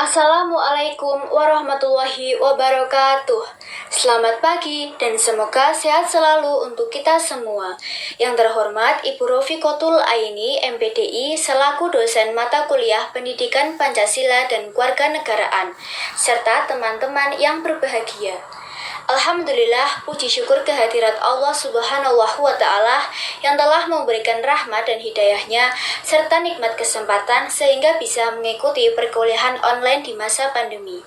Assalamualaikum warahmatullahi wabarakatuh. Selamat pagi dan semoga sehat selalu untuk kita semua. Yang terhormat Ibu Rofikotul Aini, MPDI, selaku dosen mata kuliah Pendidikan Pancasila dan Kewarganegaraan, serta teman-teman yang berbahagia. Alhamdulillah, puji syukur kehadirat Allah Subhanahu wa Ta'ala yang telah memberikan rahmat dan hidayahnya serta nikmat kesempatan sehingga bisa mengikuti perkuliahan online di masa pandemi.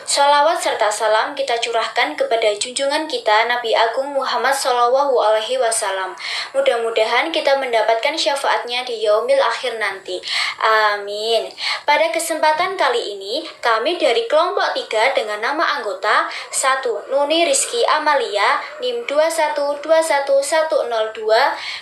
Sholawat serta salam kita curahkan kepada junjungan kita Nabi Agung Muhammad SAW. Mudah-mudahan kita mendapatkan syafaatnya di yaumil akhir nanti. Amin. Pada kesempatan kali ini, kami dari kelompok 3 dengan nama anggota 1. Nuni Rizky Amalia, NIM 2121102,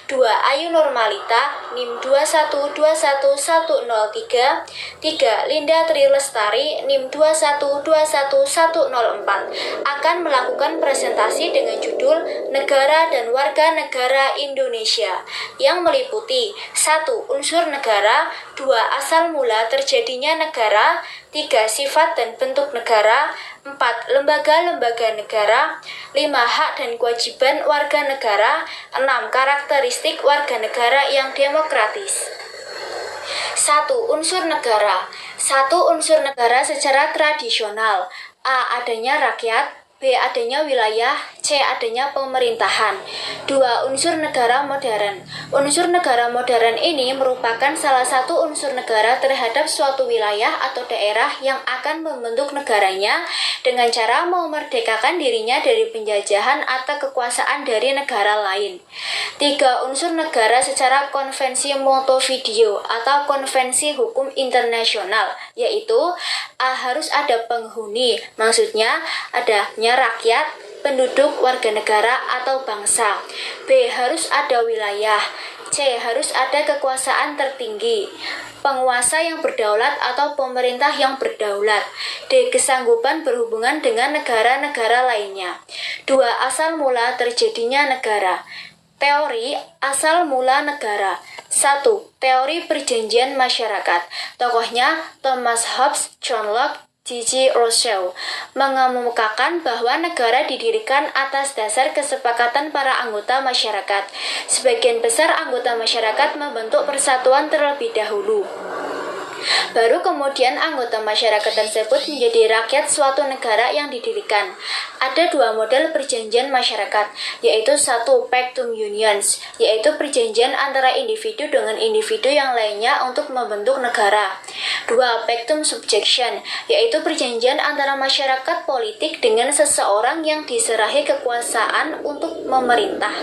2. Ayu Normalita, NIM 2121103, 3. Linda Tri Lestari, NIM 2121104 akan melakukan presentasi dengan judul Negara dan Warga Negara Indonesia yang meliputi 1. Unsur negara, 2. Asal mula terjadinya negara, 3. Sifat dan bentuk negara, 4. Lembaga-lembaga negara, 5. Hak dan kewajiban warga negara, 6. Karakteristik warga negara yang demokratis. 1. Unsur negara. 1. Unsur negara secara tradisional. A. Adanya rakyat, B. Adanya wilayah, C. Adanya pemerintahan. 2. Unsur negara modern. Unsur negara modern ini merupakan salah satu unsur negara terhadap suatu wilayah atau daerah yang akan membentuk negaranya dengan cara memerdekakan dirinya dari penjajahan atau kekuasaan dari negara lain. 3. Unsur negara secara konvensi Montevideo atau konvensi hukum internasional, yaitu A. Harus ada penghuni, maksudnya adanya rakyat, penduduk, warga negara atau bangsa. B. Harus ada wilayah. C. Harus ada kekuasaan tertinggi, penguasa yang berdaulat atau pemerintah yang berdaulat. D. Kesanggupan berhubungan dengan negara-negara lainnya. 2. Asal mula terjadinya negara. Teori asal mula negara. 1. Teori perjanjian masyarakat. Tokohnya Thomas Hobbes, John Locke, G.G. Rousseau mengemukakan bahwa negara didirikan atas dasar kesepakatan para anggota masyarakat. Sebagian besar anggota masyarakat membentuk persatuan terlebih dahulu. Baru kemudian anggota masyarakat tersebut menjadi rakyat suatu negara yang didirikan. Ada 2 model perjanjian masyarakat, yaitu 1. Pactum unions, yaitu perjanjian antara individu dengan individu yang lainnya untuk membentuk negara. 2. Pactum subjection, yaitu perjanjian antara masyarakat politik dengan seseorang yang diserahi kekuasaan untuk memerintah.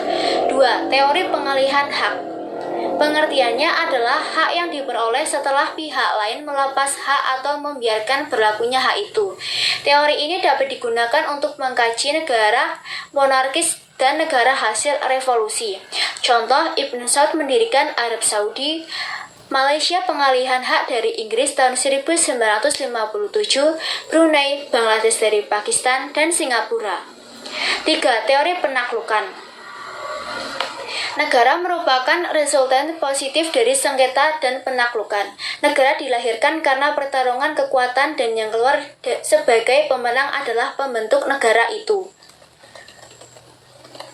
2. Teori pengalihan hak. Pengertiannya adalah hak yang diperoleh setelah pihak lain melepas hak atau membiarkan berlakunya hak itu. Teori ini dapat digunakan untuk mengkaji negara monarkis dan negara hasil revolusi. Contoh, Ibn Saud mendirikan Arab Saudi, Malaysia pengalihan hak dari Inggris tahun 1957, Brunei, Bangladesh dari Pakistan, dan Singapura. 3. Teori penaklukan. Negara merupakan resultan positif dari sengketa dan penaklukan. Negara dilahirkan karena pertarungan kekuatan dan yang keluar sebagai pemenang adalah pembentuk negara itu.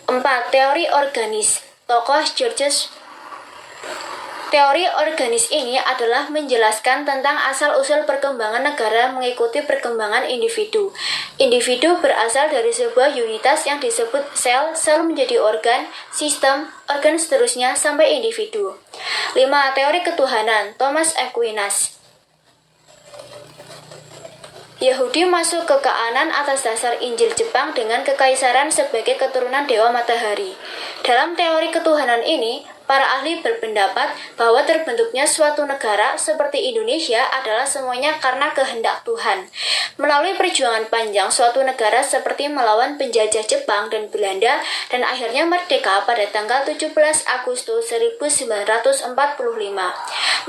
4. Teori organis. Tokoh Georges. Teori organis ini adalah menjelaskan tentang asal-usul perkembangan negara mengikuti perkembangan individu. Individu berasal dari sebuah unitas yang disebut sel, sel menjadi organ, sistem, organ seterusnya sampai individu. 5. Teori ketuhanan. Thomas Aquinas. Yahudi masuk ke Kanaan atas dasar Injil Jepang dengan kekaisaran sebagai keturunan Dewa Matahari. Dalam teori ketuhanan ini, para ahli berpendapat bahwa terbentuknya suatu negara seperti Indonesia adalah semuanya karena kehendak Tuhan. Melalui perjuangan panjang, suatu negara seperti melawan penjajah Jepang dan Belanda dan akhirnya merdeka pada tanggal 17 Agustus 1945.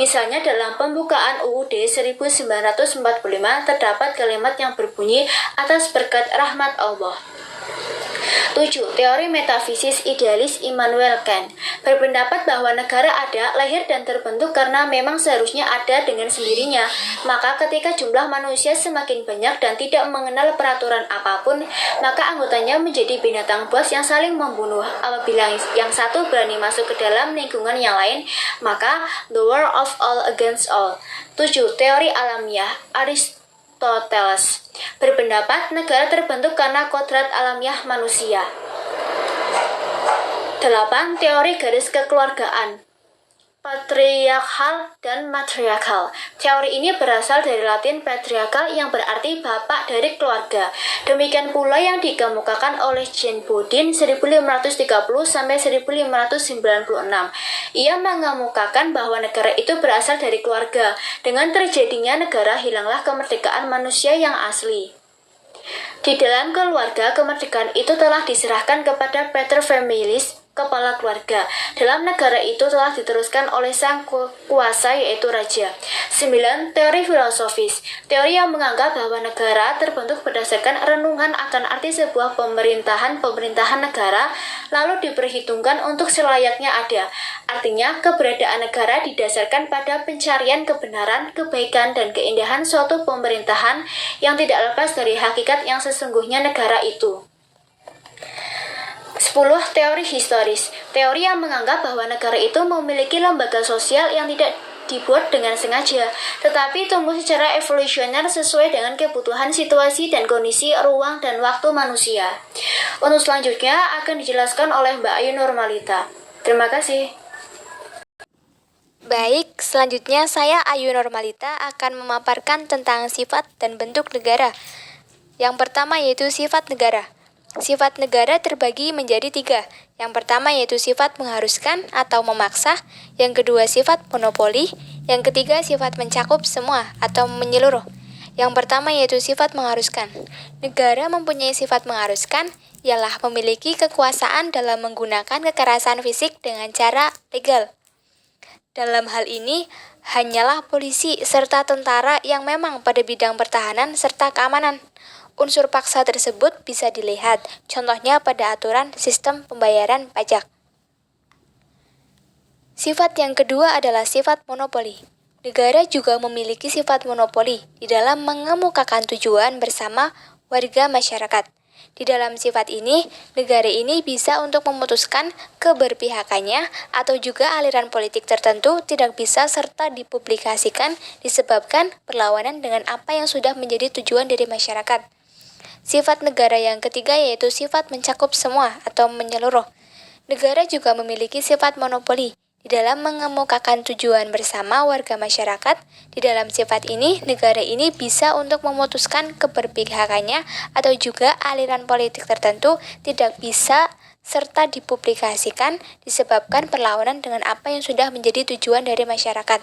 Misalnya dalam pembukaan UUD 1945 terdapat kalimat yang berbunyi atas berkat rahmat Allah. 7. Teori metafisis idealis Immanuel Kant berpendapat bahwa negara ada, lahir dan terbentuk karena memang seharusnya ada dengan sendirinya. Maka ketika jumlah manusia semakin banyak dan tidak mengenal peraturan apapun, maka anggotanya menjadi binatang buas yang saling membunuh. Apabila yang satu berani masuk ke dalam lingkungan yang lain, maka the war of all against all. 7. Teori alamiah Aristoteles berpendapat negara terbentuk karena kodrat alamiah manusia. 8. Teori garis kekeluargaan patriarkal dan matriarkal. Teori ini berasal dari Latin patriarkal yang berarti bapak dari keluarga. Demikian pula yang dikemukakan oleh Jean Bodin 1530 sampai 1596. Ia mengemukakan bahwa negara itu berasal dari keluarga. Dengan terjadinya negara, hilanglah kemerdekaan manusia yang asli. Di dalam keluarga, kemerdekaan itu telah diserahkan kepada paterfamilias, kepala keluarga. Dalam negara itu telah diteruskan oleh sang kuasa, yaitu raja. 9. Teori filosofis. Teori yang menganggap bahwa negara terbentuk berdasarkan renungan akan arti sebuah pemerintahan negara, lalu diperhitungkan untuk selayaknya ada. Artinya, keberadaan negara didasarkan pada pencarian kebenaran, kebaikan, dan keindahan suatu pemerintahan yang tidak lepas dari hakikat yang sesungguhnya negara itu. 10. Teori historis. Teori yang menganggap bahwa negara itu memiliki lembaga sosial yang tidak dibuat dengan sengaja, tetapi tumbuh secara evolusioner sesuai dengan kebutuhan situasi dan kondisi ruang dan waktu manusia. Untuk selanjutnya akan dijelaskan oleh Mbak Ayu Normalita. Terima kasih. Baik, selanjutnya saya Ayu Normalita akan memaparkan tentang sifat dan bentuk negara. Yang pertama yaitu sifat negara. Sifat negara terbagi menjadi 3. Yang pertama yaitu sifat mengharuskan atau memaksa. Yang kedua sifat monopoli. Yang ketiga sifat mencakup semua atau menyeluruh. Yang pertama yaitu sifat mengharuskan. Negara mempunyai sifat mengharuskan ialah memiliki kekuasaan dalam menggunakan kekerasan fisik dengan cara legal. Dalam hal ini, hanyalah polisi serta tentara yang memang pada bidang pertahanan serta keamanan. Unsur paksa tersebut bisa dilihat, contohnya pada aturan sistem pembayaran pajak. Sifat yang kedua adalah sifat monopoli. Negara juga memiliki sifat monopoli di dalam mengemukakan tujuan bersama warga masyarakat. Di dalam sifat ini, negara ini bisa untuk memutuskan keberpihakannya atau juga aliran politik tertentu tidak bisa serta dipublikasikan disebabkan berlawanan dengan apa yang sudah menjadi tujuan dari masyarakat. Sifat negara yang ketiga yaitu sifat mencakup semua atau menyeluruh. Negara juga memiliki sifat monopoli di dalam mengemukakan tujuan bersama warga masyarakat. Di dalam sifat ini, negara ini bisa untuk memutuskan keberpihakannya atau juga aliran politik tertentu tidak bisa serta dipublikasikan disebabkan perlawanan dengan apa yang sudah menjadi tujuan dari masyarakat.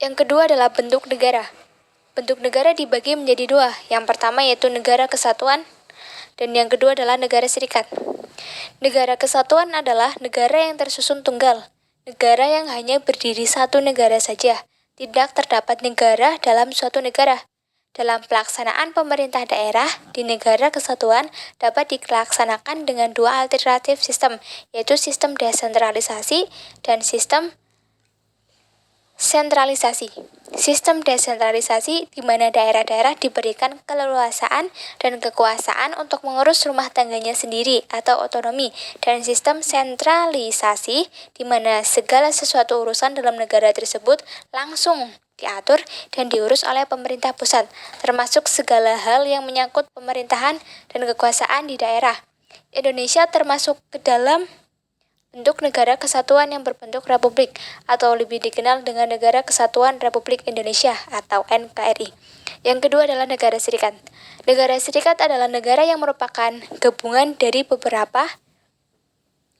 Yang kedua adalah bentuk negara. Bentuk negara dibagi menjadi 2. Yang pertama yaitu negara kesatuan dan yang kedua adalah negara serikat. Negara kesatuan adalah negara yang tersusun tunggal, negara yang hanya berdiri satu negara saja, tidak terdapat negara dalam suatu negara. Dalam pelaksanaan pemerintah daerah di negara kesatuan dapat dilaksanakan dengan 2 alternatif sistem, yaitu sistem desentralisasi dan sistem sentralisasi. Sistem desentralisasi di mana daerah-daerah diberikan keleluasaan dan kekuasaan untuk mengurus rumah tangganya sendiri atau otonomi, dan sistem sentralisasi di mana segala sesuatu urusan dalam negara tersebut langsung diatur dan diurus oleh pemerintah pusat, termasuk segala hal yang menyangkut pemerintahan dan kekuasaan di daerah. Indonesia termasuk ke dalam bentuk negara kesatuan yang berbentuk republik atau lebih dikenal dengan Negara Kesatuan Republik Indonesia atau NKRI. Yang kedua adalah negara serikat. Negara serikat adalah negara yang merupakan gabungan dari beberapa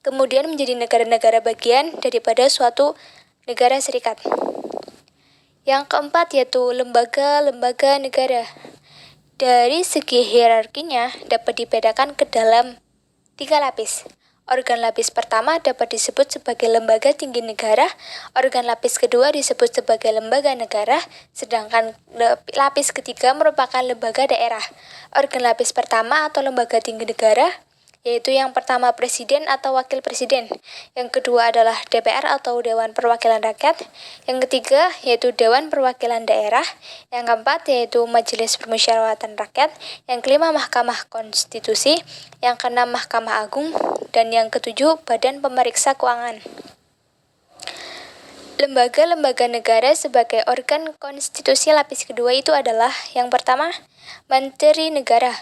kemudian menjadi negara-negara bagian daripada suatu negara serikat. Yang keempat yaitu lembaga-lembaga negara. Dari segi hierarkinya dapat dibedakan ke dalam 3 lapis. Organ lapis pertama dapat disebut sebagai lembaga tinggi negara, organ lapis kedua disebut sebagai lembaga negara, sedangkan lapis ketiga merupakan lembaga daerah. Organ lapis pertama atau lembaga tinggi negara yaitu yang pertama presiden atau wakil presiden, yang kedua adalah DPR atau Dewan Perwakilan Rakyat, yang ketiga yaitu Dewan Perwakilan Daerah, yang keempat yaitu Majelis Permusyawaratan Rakyat, yang kelima Mahkamah Konstitusi, yang keenam Mahkamah Agung, dan yang ketujuh Badan Pemeriksa Keuangan. Lembaga-lembaga negara sebagai organ konstitusi lapis kedua itu adalah yang pertama Menteri Negara,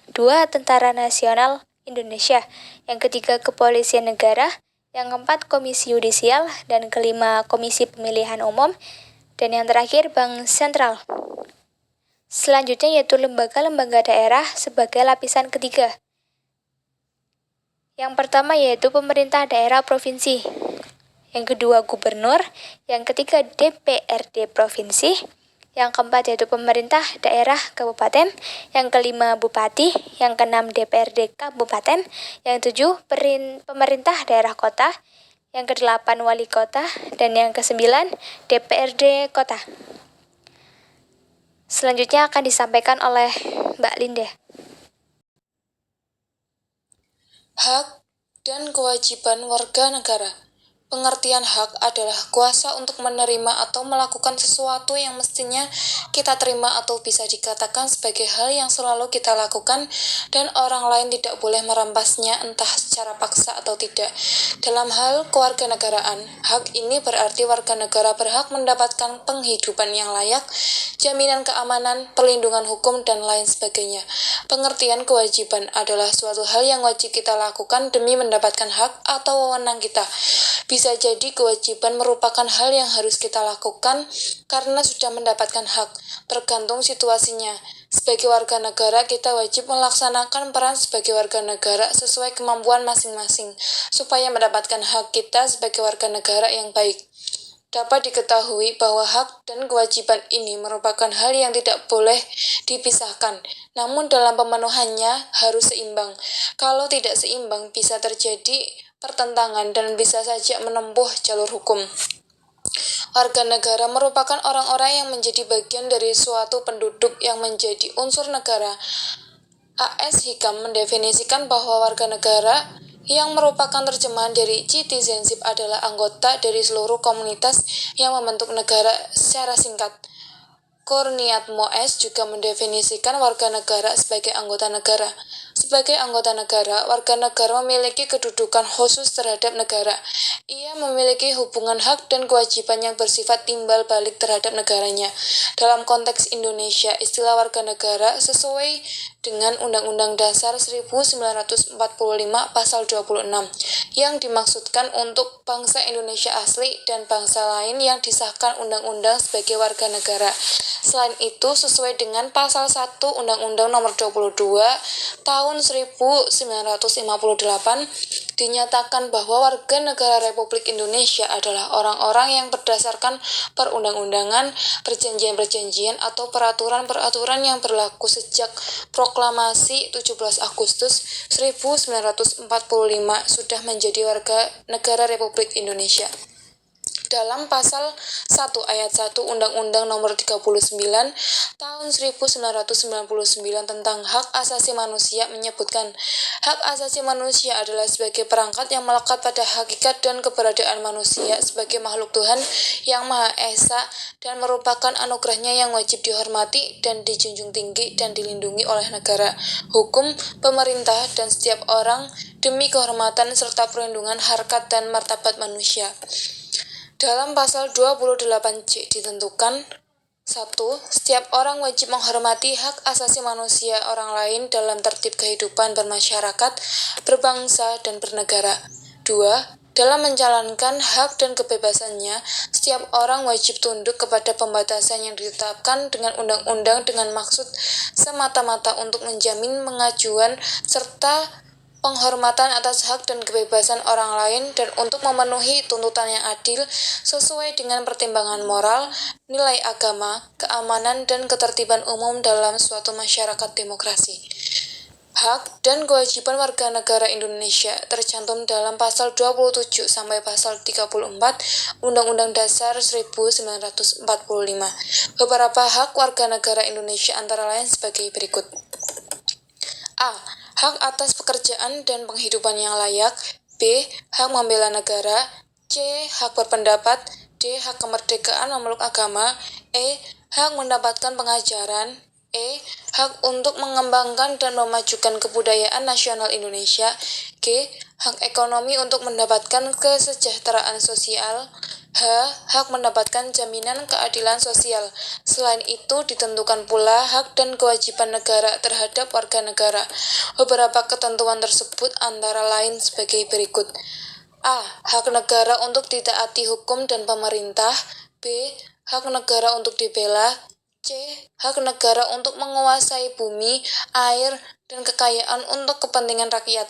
dua Tentara Nasional Indonesia, yang ketiga Kepolisian Negara, yang keempat Komisi Yudisial, dan kelima Komisi Pemilihan Umum, dan yang terakhir Bank Sentral. Selanjutnya yaitu lembaga-lembaga daerah sebagai lapisan ketiga. Yang pertama yaitu pemerintah daerah provinsi, yang kedua gubernur, yang ketiga DPRD provinsi, yang keempat yaitu pemerintah daerah kabupaten, yang kelima bupati, yang keenam DPRD kabupaten, yang ketujuh pemerintah daerah kota, yang kedelapan wali kota, dan yang kesembilan DPRD kota. Selanjutnya akan disampaikan oleh Mbak Linda. Hak dan kewajiban warga negara. Pengertian hak adalah kuasa untuk menerima atau melakukan sesuatu yang mestinya kita terima atau bisa dikatakan sebagai hal yang selalu kita lakukan dan orang lain tidak boleh merampasnya entah secara paksa atau tidak. Dalam hal kewarganegaraan, hak ini berarti warga negara berhak mendapatkan penghidupan yang layak, jaminan keamanan, perlindungan hukum, dan lain sebagainya. Pengertian kewajiban adalah suatu hal yang wajib kita lakukan demi mendapatkan hak atau wewenang kita. Bisa jadi kewajiban merupakan hal yang harus kita lakukan karena sudah mendapatkan hak, tergantung situasinya. Sebagai warga negara, kita wajib melaksanakan peran sebagai warga negara sesuai kemampuan masing-masing, supaya mendapatkan hak kita sebagai warga negara yang baik. Dapat diketahui bahwa hak dan kewajiban ini merupakan hal yang tidak boleh dipisahkan, namun dalam pemenuhannya harus seimbang. Kalau tidak seimbang, bisa terjadi pertentangan dan bisa saja menempuh jalur hukum. Warga negara merupakan orang-orang yang menjadi bagian dari suatu penduduk yang menjadi unsur negara. A.S. Hikam mendefinisikan bahwa warga negara yang merupakan terjemahan dari citizenship adalah anggota dari seluruh komunitas yang membentuk negara secara singkat. Kurniat Moes juga mendefinisikan warga negara sebagai anggota negara. Sebagai anggota negara, warga negara memiliki kedudukan khusus terhadap negara. Ia memiliki hubungan hak dan kewajiban yang bersifat timbal balik terhadap negaranya. Dalam konteks Indonesia, istilah warga negara sesuai dengan Undang-Undang Dasar 1945 Pasal 26 yang dimaksudkan untuk bangsa Indonesia asli dan bangsa lain yang disahkan undang-undang sebagai warga negara. Selain itu, sesuai dengan Pasal 1 Undang-Undang Nomor 22 Tahun 1958 dinyatakan bahwa warga negara Republik Indonesia adalah orang-orang yang berdasarkan perundang-undangan, perjanjian-perjanjian, atau peraturan-peraturan yang berlaku sejak Proklamasi 17 Agustus 1945 sudah menjadi warga negara Republik Indonesia. Dalam Pasal 1 Ayat 1 Undang-Undang Nomor 39 Tahun 1999 tentang Hak Asasi Manusia menyebutkan, hak asasi manusia adalah sebagai perangkat yang melekat pada hakikat dan keberadaan manusia sebagai makhluk Tuhan yang Maha Esa dan merupakan anugerahnya yang wajib dihormati dan dijunjung tinggi dan dilindungi oleh negara, hukum, pemerintah, dan setiap orang demi kehormatan serta perlindungan harkat dan martabat manusia. Dalam pasal 28C ditentukan 1. Setiap orang wajib menghormati hak asasi manusia orang lain dalam tertib kehidupan bermasyarakat, berbangsa, dan bernegara. 2. Dalam menjalankan hak dan kebebasannya, setiap orang wajib tunduk kepada pembatasan yang ditetapkan dengan undang-undang dengan maksud semata-mata untuk menjamin pengajuan serta penghormatan atas hak dan kebebasan orang lain dan untuk memenuhi tuntutan yang adil sesuai dengan pertimbangan moral, nilai agama, keamanan, dan ketertiban umum dalam suatu masyarakat demokrasi. Hak dan kewajiban warga negara Indonesia tercantum dalam pasal 27 sampai pasal 34 Undang-Undang Dasar 1945. Beberapa hak warga negara Indonesia antara lain sebagai berikut. A. Hak atas pekerjaan dan penghidupan yang layak. B. Hak membela negara. C. Hak berpendapat. D. Hak kemerdekaan memeluk agama. E. Hak mendapatkan pengajaran. E. Hak untuk mengembangkan dan memajukan kebudayaan nasional Indonesia. G. Hak ekonomi untuk mendapatkan kesejahteraan sosial. H. Hak mendapatkan jaminan keadilan sosial. Selain itu, ditentukan pula hak dan kewajiban negara terhadap warga negara. Beberapa ketentuan tersebut antara lain sebagai berikut. A. Hak negara untuk ditaati hukum dan pemerintah. B. Hak negara untuk dibela. C. Hak negara untuk menguasai bumi, air, dan kekayaan untuk kepentingan rakyat.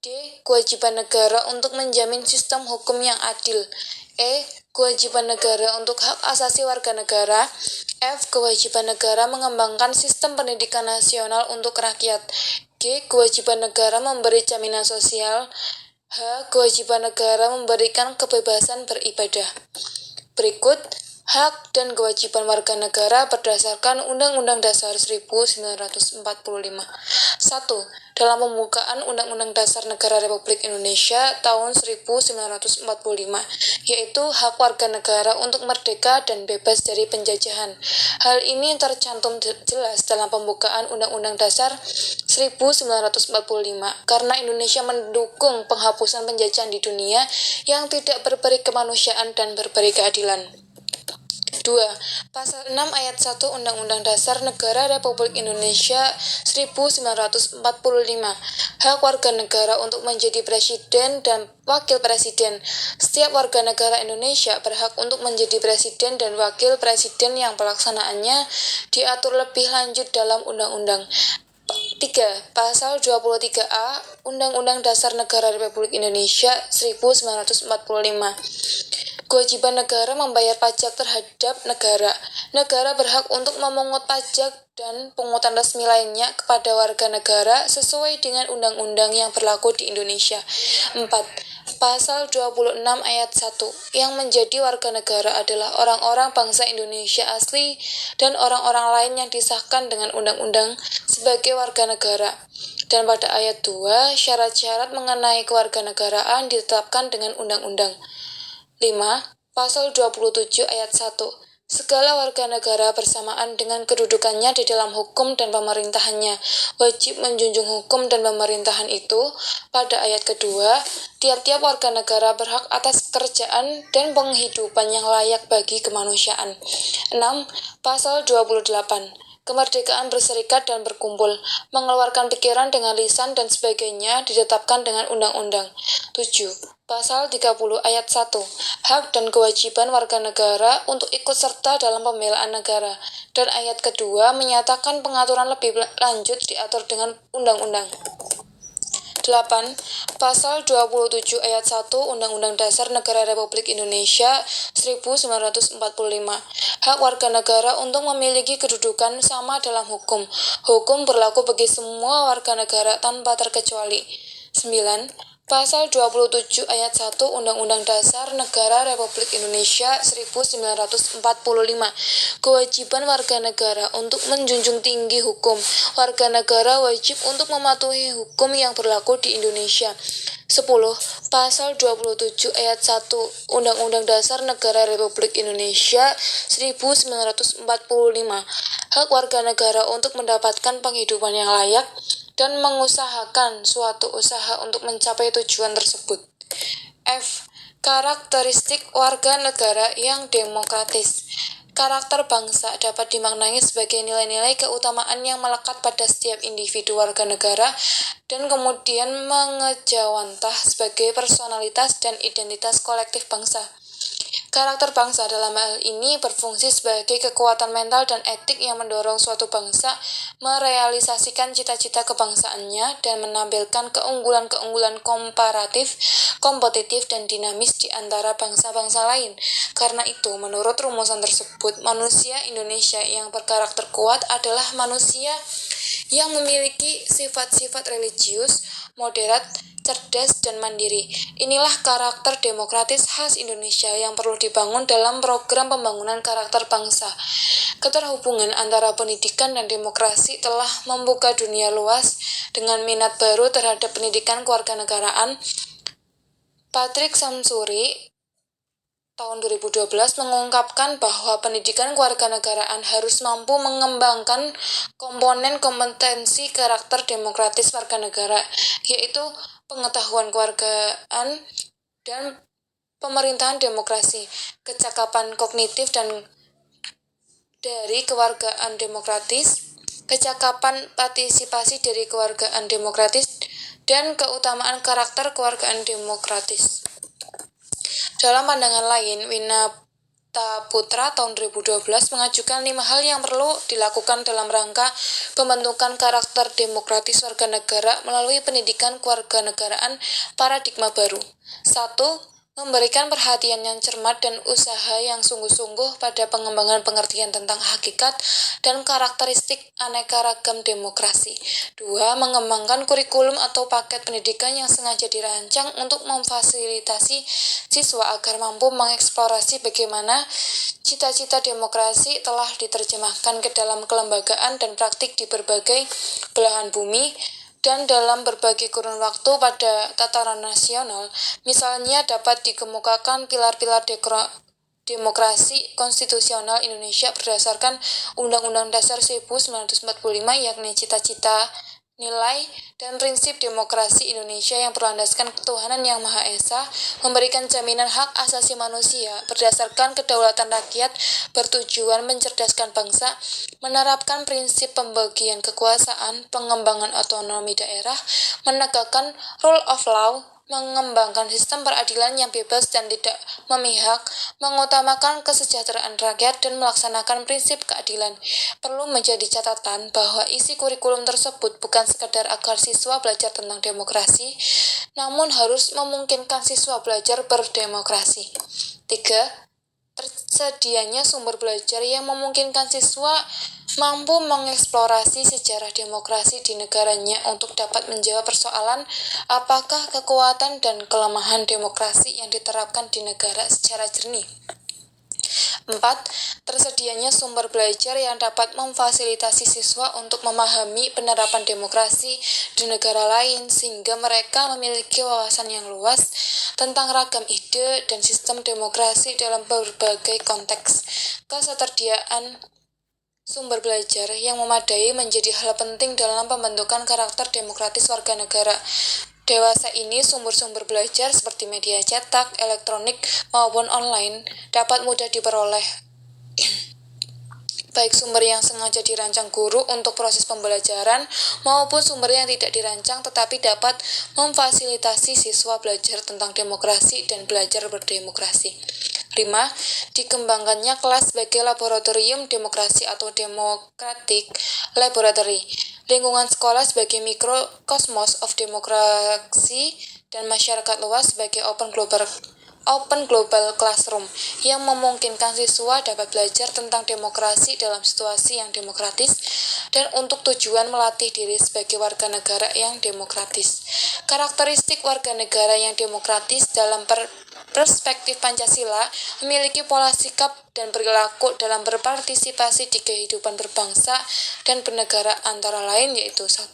D. Kewajiban negara untuk menjamin sistem hukum yang adil. E. Kewajiban negara untuk hak asasi warga negara. F. Kewajiban negara mengembangkan sistem pendidikan nasional untuk rakyat. G. Kewajiban negara memberi jaminan sosial. H. Kewajiban negara memberikan kebebasan beribadah. Berikut hak dan kewajiban warga negara berdasarkan Undang-Undang Dasar 1945. 1. Dalam pembukaan Undang-Undang Dasar Negara Republik Indonesia tahun 1945, yaitu hak warga negara untuk merdeka dan bebas dari penjajahan. Hal ini tercantum jelas dalam pembukaan Undang-Undang Dasar 1945 karena Indonesia mendukung penghapusan penjajahan di dunia yang tidak berperi kemanusiaan dan berperi keadilan. 2. Pasal 6 ayat 1 Undang-Undang Dasar Negara Republik Indonesia 1945. Hak warga negara untuk menjadi presiden dan wakil presiden. Setiap warga negara Indonesia berhak untuk menjadi presiden dan wakil presiden yang pelaksanaannya diatur lebih lanjut dalam undang-undang. 3. Pasal 23A Undang-Undang Dasar Negara Republik Indonesia 1945. Kewajiban negara membayar pajak terhadap negara. Negara berhak untuk memungut pajak dan pungutan resmi lainnya kepada warga negara sesuai dengan undang-undang yang berlaku di Indonesia. 4. Pasal 26 ayat 1 yang menjadi warga negara adalah orang-orang bangsa Indonesia asli dan orang-orang lain yang disahkan dengan undang-undang sebagai warga negara. Dan pada ayat 2, syarat-syarat mengenai kewarganegaraan ditetapkan dengan undang-undang. 5. Pasal 27 ayat 1. Segala warga negara bersamaan dengan kedudukannya di dalam hukum dan pemerintahannya wajib menjunjung hukum dan pemerintahan itu. Pada ayat kedua, tiap-tiap warga negara berhak atas pekerjaan dan penghidupan yang layak bagi kemanusiaan. 6. Pasal 28. Kemerdekaan berserikat dan berkumpul, mengeluarkan pikiran dengan lisan dan sebagainya ditetapkan dengan undang-undang. 7. Pasal 30 ayat 1. Hak dan kewajiban warga negara untuk ikut serta dalam pembelaan negara. Dan ayat kedua menyatakan pengaturan lebih lanjut diatur dengan undang-undang. 8. Pasal 27 ayat 1 Undang-Undang Dasar Negara Republik Indonesia 1945. Hak warga negara untuk memiliki kedudukan sama dalam hukum. Hukum berlaku bagi semua warga negara tanpa terkecuali. 9. Pasal 27 ayat 1 Undang-Undang Dasar Negara Republik Indonesia 1945. Kewajiban warga negara untuk menjunjung tinggi hukum. Warga negara wajib untuk mematuhi hukum yang berlaku di Indonesia. 10. Pasal 27 ayat 1 Undang-Undang Dasar Negara Republik Indonesia 1945. Hak warga negara untuk mendapatkan penghidupan yang layak dan mengusahakan suatu usaha untuk mencapai tujuan tersebut. F. Karakteristik warga negara yang demokratis. Karakter bangsa dapat dimaknai sebagai nilai-nilai keutamaan yang melekat pada setiap individu warga negara dan kemudian mengejawantah sebagai personalitas dan identitas kolektif bangsa. Karakter bangsa dalam hal ini berfungsi sebagai kekuatan mental dan etik yang mendorong suatu bangsa merealisasikan cita-cita kebangsaannya dan menampilkan keunggulan-keunggulan komparatif, kompetitif, dan dinamis di antara bangsa-bangsa lain. Karena itu, menurut rumusan tersebut, manusia Indonesia yang berkarakter kuat adalah manusia yang memiliki sifat-sifat religius, moderat, cerdas, dan mandiri. Inilah karakter demokratis khas Indonesia yang perlu dibangun dalam program pembangunan karakter bangsa. Keterhubungan antara pendidikan dan demokrasi telah membuka dunia luas dengan minat baru terhadap pendidikan kewarganegaraan. Patrick Samsuri tahun 2012 mengungkapkan bahwa pendidikan kewarganegaraan harus mampu mengembangkan komponen kompetensi karakter demokratis warga negara, yaitu pengetahuan kewargaan dan pemerintahan demokrasi, kecakapan kognitif dan dari kewargaan demokratis, kecakapan partisipasi dari kewargaan demokratis, dan keutamaan karakter kewargaan demokratis. Dalam pandangan lain, Winata Putra tahun 2012 mengajukan 5 hal yang perlu dilakukan dalam rangka pembentukan karakter demokratis warga negara melalui pendidikan kewarganegaraan paradigma baru. 1. Memberikan perhatian yang cermat dan usaha yang sungguh-sungguh pada pengembangan pengertian tentang hakikat dan karakteristik aneka ragam demokrasi. 2. Mengembangkan kurikulum atau paket pendidikan yang sengaja dirancang untuk memfasilitasi siswa agar mampu mengeksplorasi bagaimana cita-cita demokrasi telah diterjemahkan ke dalam kelembagaan dan praktik di berbagai belahan bumi dan dalam berbagai kurun waktu pada tataran nasional. Misalnya dapat dikemukakan pilar-pilar demokrasi konstitusional Indonesia berdasarkan Undang-Undang Dasar 1945, yakni cita-cita, nilai, dan prinsip demokrasi Indonesia yang berlandaskan ketuhanan yang Maha Esa, memberikan jaminan hak asasi manusia berdasarkan kedaulatan rakyat, bertujuan mencerdaskan bangsa, menerapkan prinsip pembagian kekuasaan, pengembangan otonomi daerah, menegakkan rule of law, mengembangkan sistem peradilan yang bebas dan tidak memihak, mengutamakan kesejahteraan rakyat, dan melaksanakan prinsip keadilan. Perlu menjadi catatan bahwa isi kurikulum tersebut bukan sekadar agar siswa belajar tentang demokrasi, namun harus memungkinkan siswa belajar berdemokrasi. 3. Tersedianya sumber belajar yang memungkinkan siswa mampu mengeksplorasi sejarah demokrasi di negaranya untuk dapat menjawab persoalan apakah kekuatan dan kelemahan demokrasi yang diterapkan di negara secara jernih. 4. Tersedianya sumber belajar yang dapat memfasilitasi siswa untuk memahami penerapan demokrasi di negara lain sehingga mereka memiliki wawasan yang luas tentang ragam ide dan sistem demokrasi dalam berbagai konteks. Ketersediaan sumber belajar yang memadai menjadi hal penting dalam pembentukan karakter demokratis warga negara. Dewasa ini sumber-sumber belajar seperti media cetak, elektronik, maupun online dapat mudah diperoleh. Baik sumber yang sengaja dirancang guru untuk proses pembelajaran maupun sumber yang tidak dirancang tetapi dapat memfasilitasi siswa belajar tentang demokrasi dan belajar berdemokrasi. 5. Dikembangkannya kelas sebagai laboratorium demokrasi atau democratic laboratory. Lingkungan sekolah sebagai mikrokosmos of demokrasi dan masyarakat luas sebagai open global classroom yang memungkinkan siswa dapat belajar tentang demokrasi dalam situasi yang demokratis dan untuk tujuan melatih diri sebagai warga negara yang demokratis. Karakteristik warga negara yang demokratis dalam perspektif Pancasila memiliki pola sikap dan perilaku dalam berpartisipasi di kehidupan berbangsa dan bernegara antara lain yaitu 1.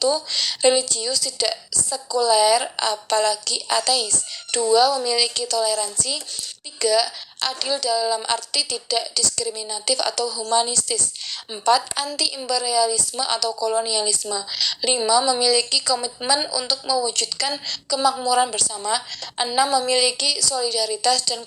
Religius tidak sekuler apalagi ateis. 2. Memiliki toleransi. 3. Adil dalam arti tidak diskriminatif atau humanistis. 4. Anti-imperialisme atau kolonialisme. 5. Memiliki komitmen untuk mewujudkan kemakmuran bersama. 6. Memiliki solidaritas dan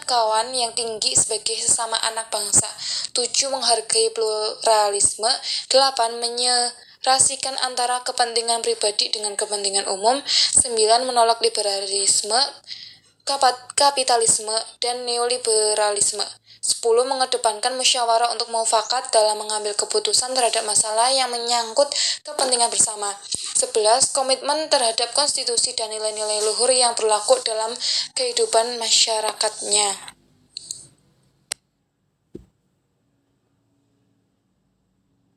kawan yang tinggi sebagai sesama anak bangsa. 7. Menghargai pluralisme. 8. Menyerasikan antara kepentingan pribadi dengan kepentingan umum. 9. Menolak liberalisme, kapitalisme, dan neoliberalisme. 10. Mengedepankan musyawarah untuk mufakat dalam mengambil keputusan terhadap masalah yang menyangkut kepentingan bersama. 11. Komitmen terhadap konstitusi dan nilai-nilai luhur yang berlaku dalam kehidupan masyarakatnya.